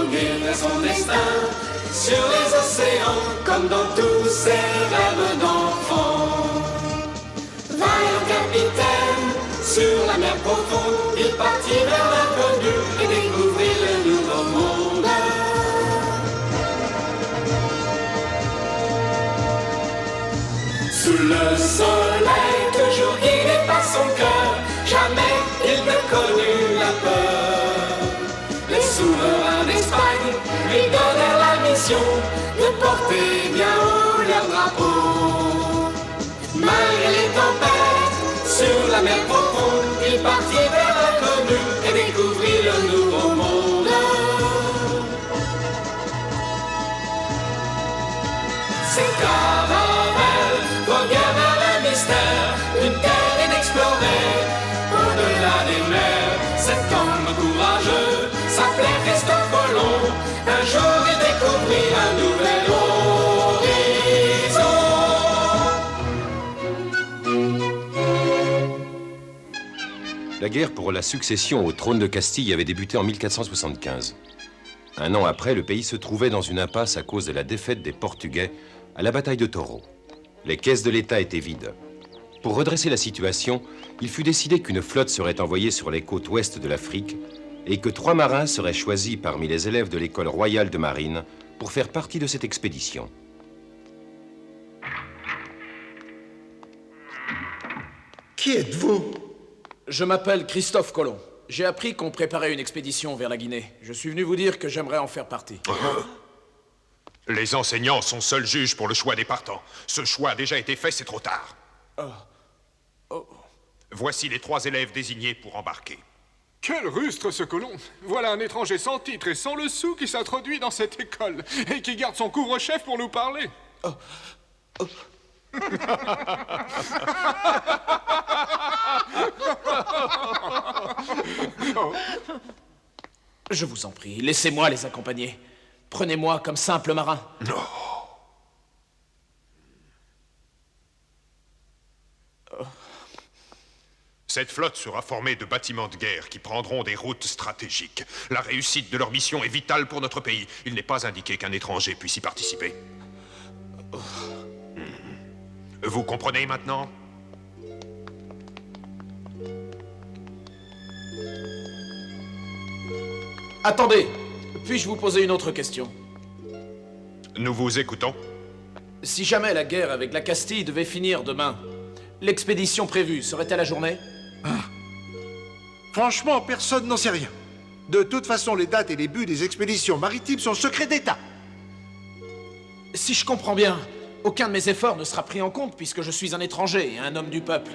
murmure son destin sur les océans, comme dans tous ses rêves d'enfant. Vaillant capitaine, sur la mer profonde, il partit vers l'inconnu et découvrit le nouveau monde. Sous le soleil, toujours guidé par son cœur, jamais il ne connut la peur. Les souverains d'Espagne lui donnèrent la mission de porter bien haut leur drapeau. Malgré les tempêtes, sur la mer profonde, il partit vers l'inconnu et découvrit le nouveau monde. Ces caravelles voguèrent vers le mystère d'une terre inexplorée, au-delà des mers. Cet homme courageux s'appelait Christophe Colomb. Un jour il découvrit un nouvel horizon. La guerre pour la succession au trône de Castille avait débuté en 1475. Un an après, le pays se trouvait dans une impasse à cause de la défaite des Portugais à la bataille de Toro. Les caisses de l'État étaient vides. Pour redresser la situation, il fut décidé qu'une flotte serait envoyée sur les côtes ouest de l'Afrique et que 3 marins seraient choisis parmi les élèves de l'école royale de marine pour faire partie de cette expédition. Qui êtes-vous? Je m'appelle Christophe Colomb. J'ai appris qu'on préparait une expédition vers la Guinée. Je suis venu vous dire que j'aimerais en faire partie. Les enseignants sont seuls juges pour le choix des partants. Ce choix a déjà été fait, c'est trop tard. Voici les 3 élèves désignés pour embarquer. Quel rustre ce colon! Voilà un étranger sans titre et sans le sou qui s'introduit dans cette école et qui garde son couvre-chef pour nous parler. Je vous en prie, laissez-moi les accompagner. Prenez-moi comme simple marin. Non. Cette flotte sera formée de bâtiments de guerre qui prendront des routes stratégiques. La réussite de leur mission est vitale pour notre pays. Il n'est pas indiqué qu'un étranger puisse y participer. Vous comprenez maintenant? Attendez, puis-je vous poser une autre question? Nous vous écoutons. Si jamais la guerre avec la Castille devait finir demain, l'expédition prévue serait-elle à journée? Franchement, personne n'en sait rien. De toute façon, les dates et les buts des expéditions maritimes sont secrets d'État. Si je comprends bien, aucun de mes efforts ne sera pris en compte puisque je suis un étranger et un homme du peuple.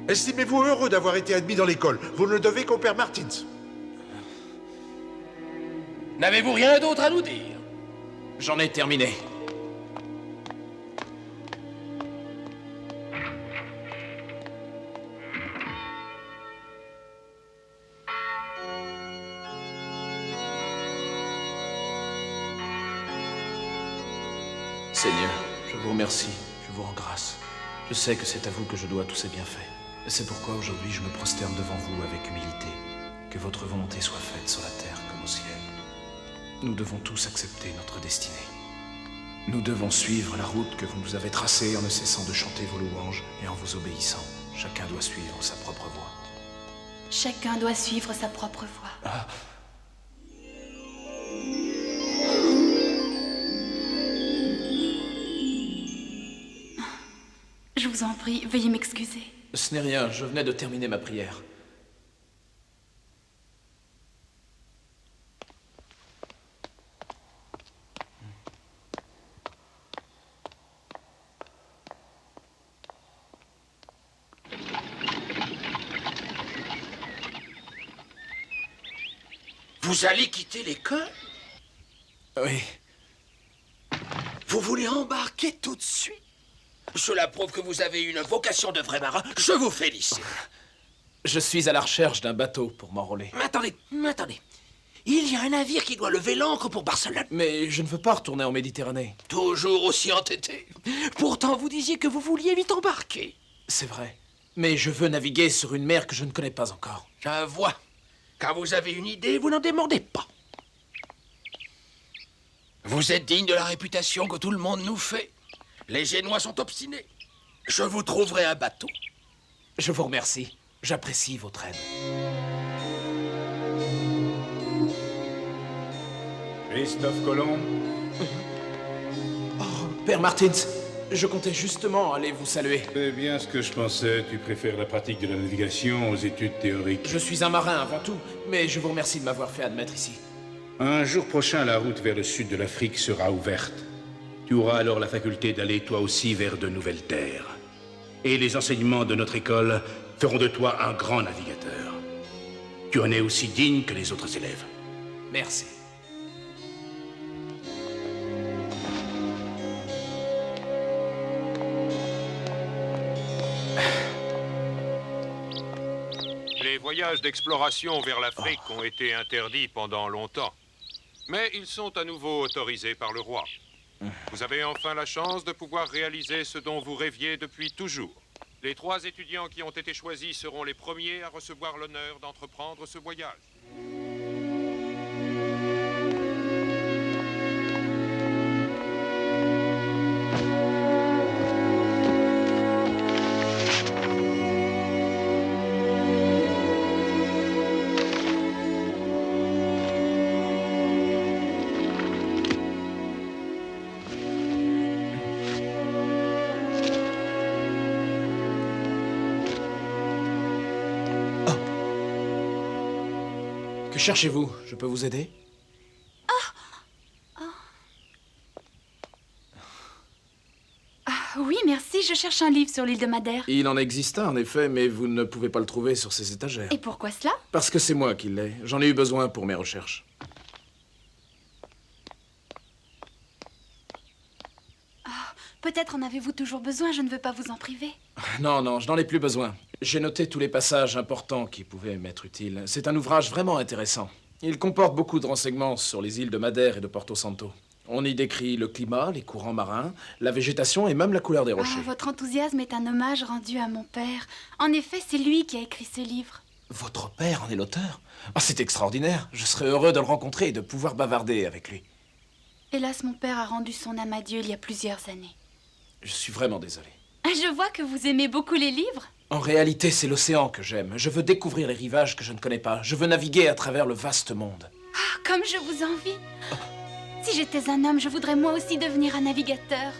Estimez-vous heureux d'avoir été admis dans l'école. Vous ne le devez qu'au père Martins. N'avez-vous rien d'autre à nous dire? J'en ai terminé. Seigneur, je vous remercie, je vous rends grâce. Je sais que c'est à vous que je dois tous ces bienfaits. C'est pourquoi aujourd'hui je me prosterne devant vous avec humilité. Que votre volonté soit faite sur la terre comme au ciel. Nous devons tous accepter notre destinée. Nous devons suivre la route que vous nous avez tracée en ne cessant de chanter vos louanges et en vous obéissant. Chacun doit suivre sa propre voie. Chacun doit suivre sa propre voie. Je vous en prie, veuillez m'excuser. Ce n'est rien, je venais de terminer ma prière. Vous allez quitter l'école? Oui. Vous voulez embarquer tout de suite? Cela prouve que vous avez une vocation de vrai marin. Je vous félicite. Je suis à la recherche d'un bateau pour m'enrôler. Mais attendez. Il y a un navire qui doit lever l'ancre pour Barcelone. Mais je ne veux pas retourner en Méditerranée. Toujours aussi entêté. Pourtant, vous disiez que vous vouliez vite embarquer. C'est vrai. Mais je veux naviguer sur une mer que je ne connais pas encore. Je vois. Quand vous avez une idée, vous n'en demandez pas. Vous êtes digne de la réputation que tout le monde nous fait. Les Génois sont obstinés. Je vous trouverai un bateau. Je vous remercie. J'apprécie votre aide. Christophe Colomb. Oh, Père Martins, je comptais justement aller vous saluer. C'est bien ce que je pensais. Tu préfères la pratique de la navigation aux études théoriques. Je suis un marin avant tout, mais je vous remercie de m'avoir fait admettre ici. Un jour prochain, la route vers le sud de l'Afrique sera ouverte. Tu auras alors la faculté d'aller toi aussi vers de nouvelles terres. Et les enseignements de notre école feront de toi un grand navigateur. Tu en es aussi digne que les autres élèves. Merci. Les voyages d'exploration vers l'Afrique ont été interdits pendant longtemps. Mais ils sont à nouveau autorisés par le roi. Vous avez enfin la chance de pouvoir réaliser ce dont vous rêviez depuis toujours. Les 3 étudiants qui ont été choisis seront les premiers à recevoir l'honneur d'entreprendre ce voyage. Que cherchez-vous? Je peux vous aider? Oui, merci, je cherche un livre sur l'île de Madère. Il en existe un, en effet, mais vous ne pouvez pas le trouver sur ces étagères. Et pourquoi cela? Parce que c'est moi qui l'ai. J'en ai eu besoin pour mes recherches. Peut-être en avez-vous toujours besoin, je ne veux pas vous en priver. Non, non, je n'en ai plus besoin. J'ai noté tous les passages importants qui pouvaient m'être utiles. C'est un ouvrage vraiment intéressant. Il comporte beaucoup de renseignements sur les îles de Madère et de Porto Santo. On y décrit le climat, les courants marins, la végétation et même la couleur des rochers. Votre enthousiasme est un hommage rendu à mon père. En effet, c'est lui qui a écrit ce livre. Votre père en est l'auteur? Ah, c'est extraordinaire. Je serais heureux de le rencontrer et de pouvoir bavarder avec lui. Hélas, mon père a rendu son âme à Dieu il y a plusieurs années. Je suis vraiment désolé. Je vois que vous aimez beaucoup les livres. En réalité, c'est l'océan que j'aime. Je veux découvrir les rivages que je ne connais pas. Je veux naviguer à travers le vaste monde. Comme je vous envie. Si j'étais un homme, je voudrais moi aussi devenir un navigateur.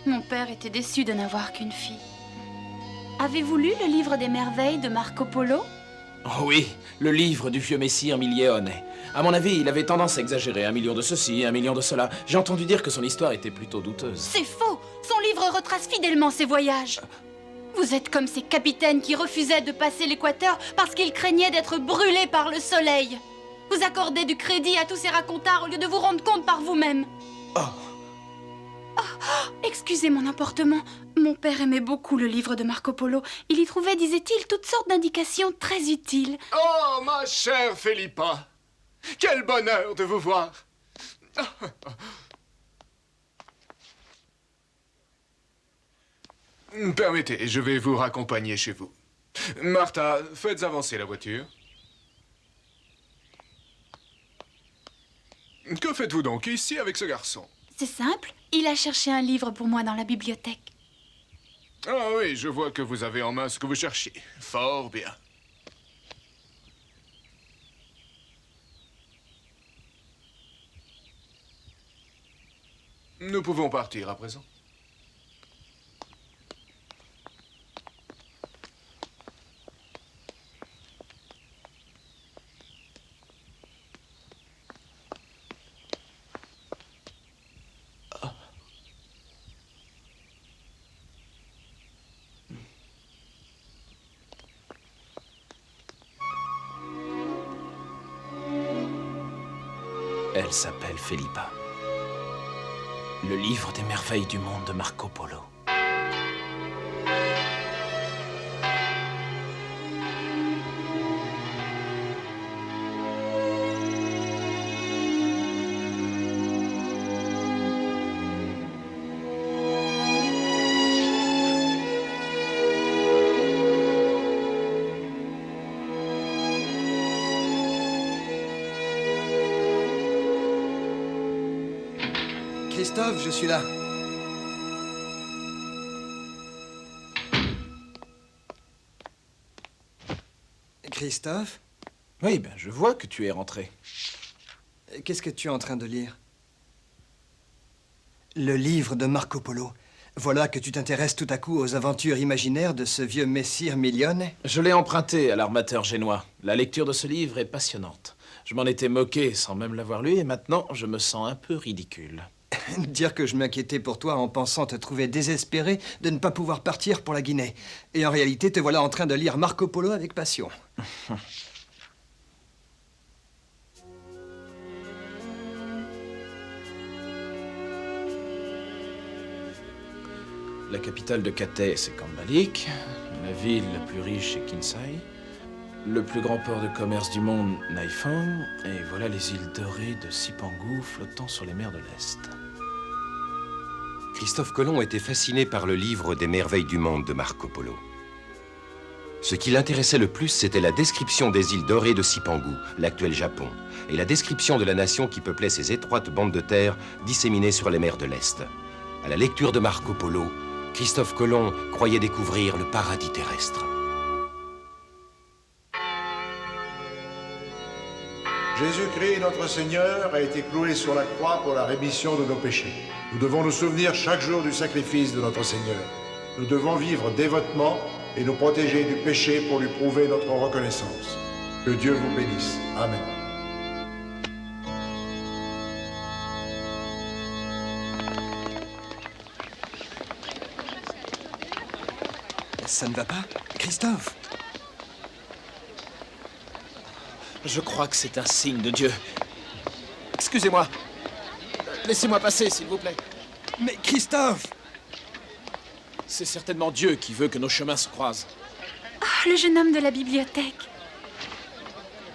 Mon père était déçu de n'avoir qu'une fille. Avez-vous lu le livre des merveilles de Marco Polo? Oh oui, le livre du vieux messire Miglione. À mon avis, il avait tendance à exagérer. 1 million de ceci, 1 million de cela. J'ai entendu dire que son histoire était plutôt douteuse. C'est faux! Son livre retrace fidèlement ses voyages. Vous êtes comme ces capitaines qui refusaient de passer l'équateur parce qu'ils craignaient d'être brûlés par le soleil. Vous accordez du crédit à tous ces racontards au lieu de vous rendre compte par vous-même. Excusez mon emportement. Mon père aimait beaucoup le livre de Marco Polo. Il y trouvait, disait-il, toutes sortes d'indications très utiles. Oh, ma chère Philippa! Quel bonheur de vous voir! Permettez, je vais vous raccompagner chez vous. Martha, faites avancer la voiture. Que faites-vous donc ici avec ce garçon? C'est simple, il a cherché un livre pour moi dans la bibliothèque. Ah oui, je vois que vous avez en main ce que vous cherchiez. Fort bien. Nous pouvons partir à présent. Elle s'appelle Philippa. Le livre des merveilles du monde de Marco Polo. Christophe, je suis là. Christophe, Oui, ben, je vois que tu es rentré. qu'est-ce que tu es en train de lire? Le livre de Marco Polo. Voilà que tu t'intéresses tout à coup aux aventures imaginaires de ce vieux messire Milione. Je l'ai emprunté à l'armateur génois. La lecture de ce livre est passionnante. Je m'en étais moqué sans même l'avoir lu, et maintenant, je me sens un peu ridicule. Dire que je m'inquiétais pour toi en pensant te trouver désespéré de ne pas pouvoir partir pour la Guinée. Et en réalité, te voilà en train de lire Marco Polo avec passion. La capitale de Katay, c'est Kambalik. La ville la plus riche, c'est Kinsay. Le plus grand port de commerce du monde, Naiphong. Et voilà les îles dorées de Sipangu flottant sur les mers de l'Est. Christophe Colomb était fasciné par le livre des merveilles du monde de Marco Polo. Ce qui l'intéressait le plus, c'était la description des îles dorées de Sipangu, l'actuel Japon, et la description de la nation qui peuplait ces étroites bandes de terre disséminées sur les mers de l'Est. À la lecture de Marco Polo, Christophe Colomb croyait découvrir le paradis terrestre. Jésus-Christ, notre Seigneur, a été cloué sur la croix pour la rémission de nos péchés. Nous devons nous souvenir chaque jour du sacrifice de notre Seigneur. Nous devons vivre dévotement et nous protéger du péché pour lui prouver notre reconnaissance. Que Dieu vous bénisse. Amen. Ça ne va pas? Christophe? Je crois que c'est un signe de Dieu. Excusez-moi. Laissez-moi passer, s'il vous plaît. Mais Christophe! C'est certainement Dieu qui veut que nos chemins se croisent. Ah, le jeune homme de la bibliothèque.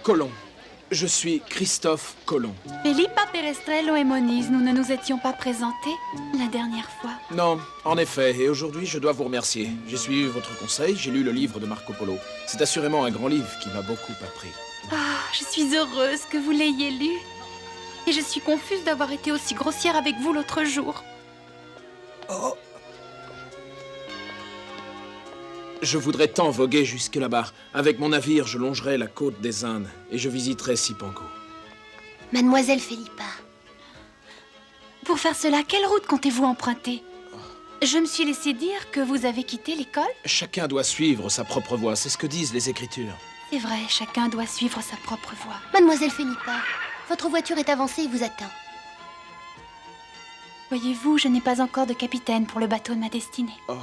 Colomb. Je suis Christophe Colomb. Felipa Perestrello et Moniz, nous ne nous étions pas présentés la dernière fois. Non, en effet, et aujourd'hui, je dois vous remercier. J'ai suivi votre conseil, j'ai lu le livre de Marco Polo. C'est assurément un grand livre qui m'a beaucoup appris. Ah, je suis heureuse que vous l'ayez lu. Et je suis confuse d'avoir été aussi grossière avec vous l'autre jour. Oh! Je voudrais tant voguer jusque là-bas. Avec mon navire, je longerai la côte des Indes et je visiterai Sipangu. Mademoiselle Felipa. Pour faire cela, quelle route comptez-vous emprunter? Je me suis laissé dire que vous avez quitté l'école. Chacun doit suivre sa propre voie, c'est ce que disent les Écritures. C'est vrai, chacun doit suivre sa propre voie. Mademoiselle Felipa, votre voiture est avancée et vous attend. Voyez-vous, je n'ai pas encore de capitaine pour le bateau de ma destinée. Oh.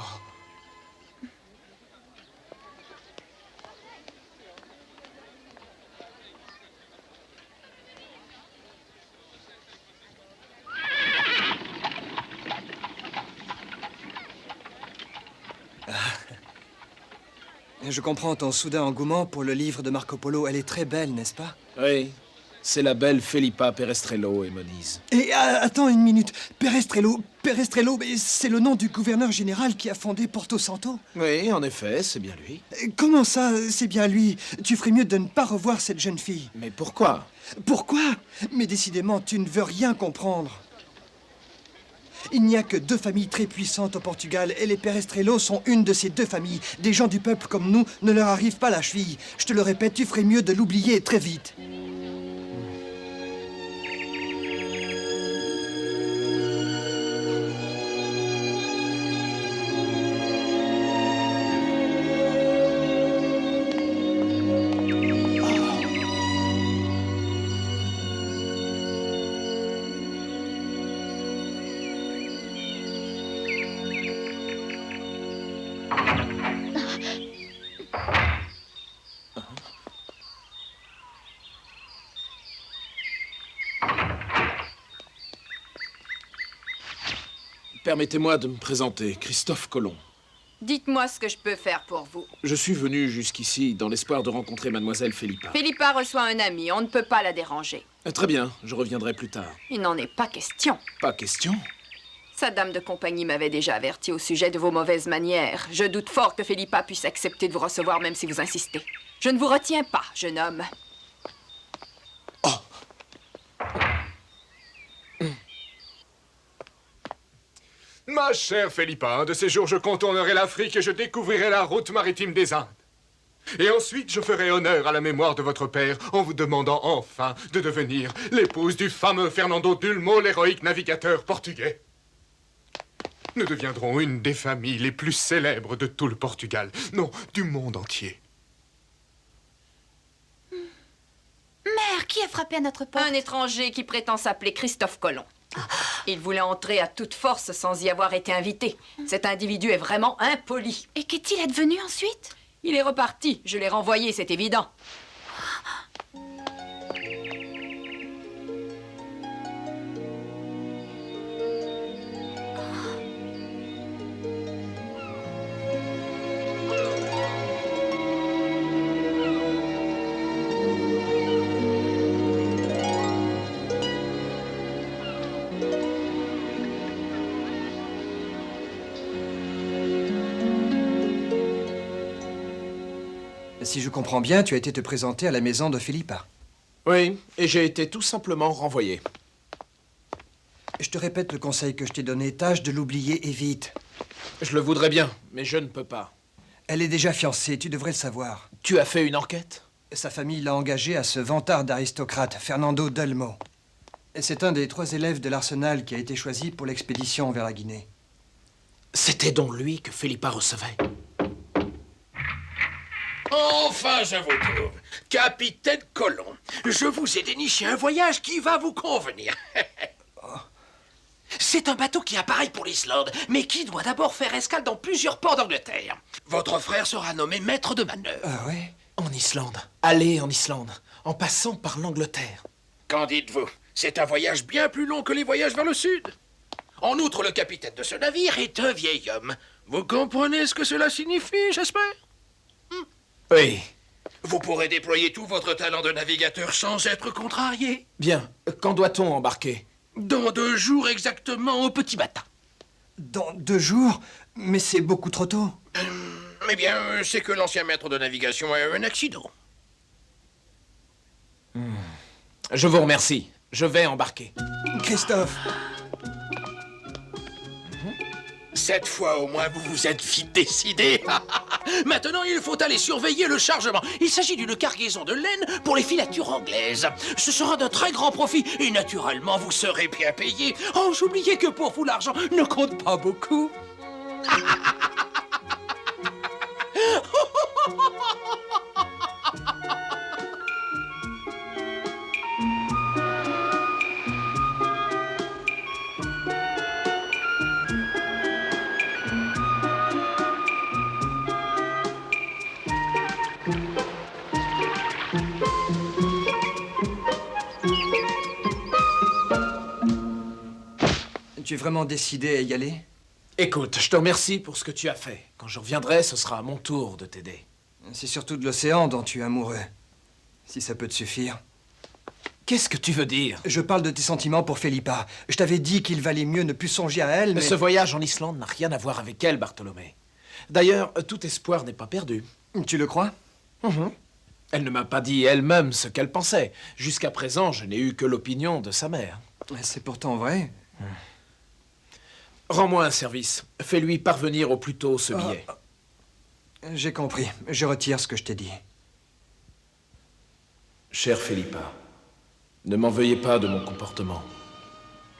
Je comprends ton soudain engouement pour le livre de Marco Polo. Elle est très belle, n'est-ce pas? Oui, c'est la belle Felipa Perestrello et Moniz. Et attends une minute. Perestrello, mais c'est le nom du gouverneur général qui a fondé Porto Santo. Oui, en effet, c'est bien lui. Comment ça, c'est bien lui? Tu ferais mieux de ne pas revoir cette jeune fille. Mais pourquoi? Pourquoi? Mais décidément, tu ne veux rien comprendre. Il n'y a que deux familles très puissantes au Portugal et les Perestrello sont une de ces deux familles. Des gens du peuple comme nous ne leur arrive pas la cheville. Je te le répète, tu ferais mieux de l'oublier très vite. Permettez-moi de me présenter, Christophe Colomb. Dites-moi ce que je peux faire pour vous. Je suis venu jusqu'ici dans l'espoir de rencontrer mademoiselle Felipa. Felipa reçoit un ami, on ne peut pas la déranger. Très bien, je reviendrai plus tard. Il n'en est pas question. Pas question? Sa dame de compagnie m'avait déjà averti au sujet de vos mauvaises manières. Je doute fort que Felipa puisse accepter de vous recevoir même si vous insistez. Je ne vous retiens pas, jeune homme. Ah, cher Philippa, un de ces jours je contournerai l'Afrique et je découvrirai la route maritime des Indes. Et ensuite, je ferai honneur à la mémoire de votre père en vous demandant enfin de devenir l'épouse du fameux Fernando d'Ulmo, l'héroïque navigateur portugais. Nous deviendrons une des familles les plus célèbres de tout le Portugal, non, du monde entier. Mère, qui a frappé à notre porte? Un étranger qui prétend s'appeler Christophe Colomb. Il voulait entrer à toute force sans y avoir été invité. Cet individu est vraiment impoli. Et qu'est-il advenu ensuite? Il est reparti. Je l'ai renvoyé, c'est évident. Si je comprends bien, tu as été te présenter à la maison de Philippa. Oui, et j'ai été tout simplement renvoyé. Je te répète le conseil que je t'ai donné, tâche de l'oublier et vite. Je le voudrais bien, mais je ne peux pas. Elle est déjà fiancée, tu devrais le savoir. Tu as fait une enquête? Sa famille l'a engagé à ce vantard d'aristocrate, Fernando d'Ulmo. C'est un des 3 élèves de l'Arsenal qui a été choisi pour l'expédition vers la Guinée. C'était donc lui que Philippa recevait. Enfin, je vous trouve. Capitaine Colomb, je vous ai déniché un voyage qui va vous convenir. C'est un bateau qui apparaît pour l'Islande, mais qui doit d'abord faire escale dans plusieurs ports d'Angleterre. Votre frère sera nommé maître de manœuvre. Ah ouais? En Islande. Aller en Islande, en passant par l'Angleterre. Qu'en dites-vous? C'est un voyage bien plus long que les voyages vers le sud. En outre, le capitaine de ce navire est un vieil homme. Vous comprenez ce que cela signifie, j'espère? Oui. Vous pourrez déployer tout votre talent de navigateur sans être contrarié. Bien. Quand doit-on embarquer? Dans 2 jours exactement, au petit matin. Dans 2 jours? Mais c'est beaucoup trop tôt. Eh bien, c'est que l'ancien maître de navigation a eu un accident. Je vous remercie. Je vais embarquer. Christophe! Cette fois, au moins, vous vous êtes vite décidé. Maintenant, il faut aller surveiller le chargement. Il s'agit d'une cargaison de laine pour les filatures anglaises. Ce sera d'un très grand profit. Et naturellement, vous serez bien payé. Oh, j'oubliais que pour vous, l'argent ne compte pas beaucoup. Tu es vraiment décidé à y aller? Écoute, je te remercie pour ce que tu as fait. Quand je reviendrai, ce sera à mon tour de t'aider. C'est surtout de l'océan dont tu es amoureux. Si ça peut te suffire. Qu'est-ce que tu veux dire? Je parle de tes sentiments pour Philippa. Je t'avais dit qu'il valait mieux ne plus songer à elle, mais... Ce voyage en Islande n'a rien à voir avec elle, Bartholomé. D'ailleurs, tout espoir n'est pas perdu. Tu le crois? Elle ne m'a pas dit elle-même ce qu'elle pensait. Jusqu'à présent, je n'ai eu que l'opinion de sa mère. C'est pourtant vrai. Rends-moi un service. Fais-lui parvenir au plus tôt ce billet. J'ai compris. Je retire ce que je t'ai dit. Chère Philippa, ne m'en veuillez pas de mon comportement.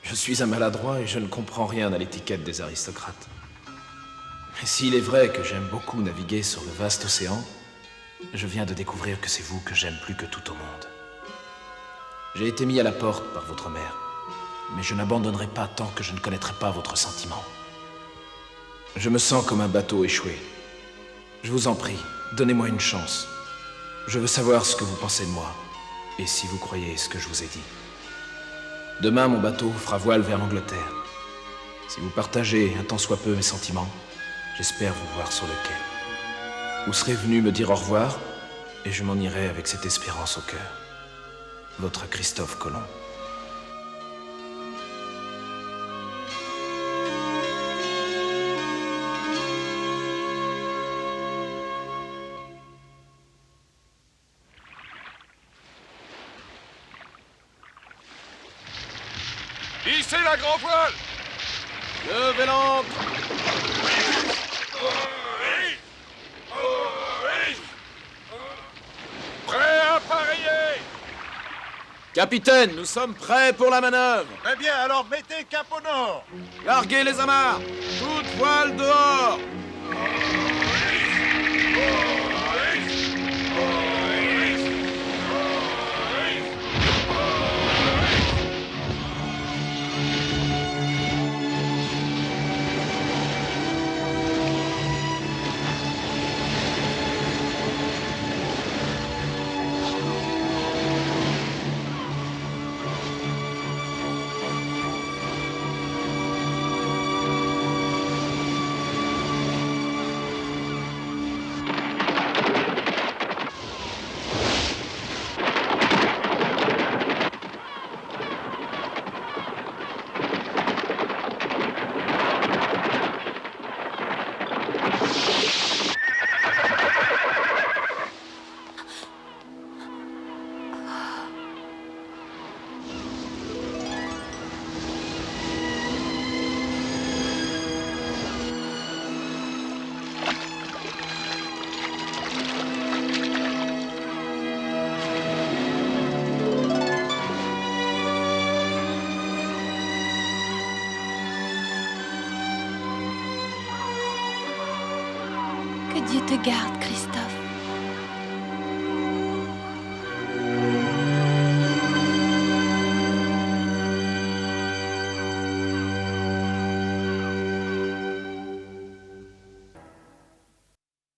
Je suis un maladroit et je ne comprends rien à l'étiquette des aristocrates. Mais s'il est vrai que j'aime beaucoup naviguer sur le vaste océan, je viens de découvrir que c'est vous que j'aime plus que tout au monde. J'ai été mis à la porte par votre mère, mais je n'abandonnerai pas tant que je ne connaîtrai pas votre sentiment. Je me sens comme un bateau échoué. Je vous en prie, donnez-moi une chance. Je veux savoir ce que vous pensez de moi, et si vous croyez ce que je vous ai dit. Demain, mon bateau fera voile vers l'Angleterre. Si vous partagez un tant soit peu mes sentiments, j'espère vous voir sur le quai. Vous serez venu me dire au revoir, et je m'en irai avec cette espérance au cœur. Votre Christophe Colomb. Hissez la grand voile! Levez l'ancre! Prêt à parier! Capitaine, nous sommes prêts pour la manœuvre! Très bien, alors mettez cap au nord. Larguez les amarres! Toute voile dehors! Que Dieu te garde, Christophe.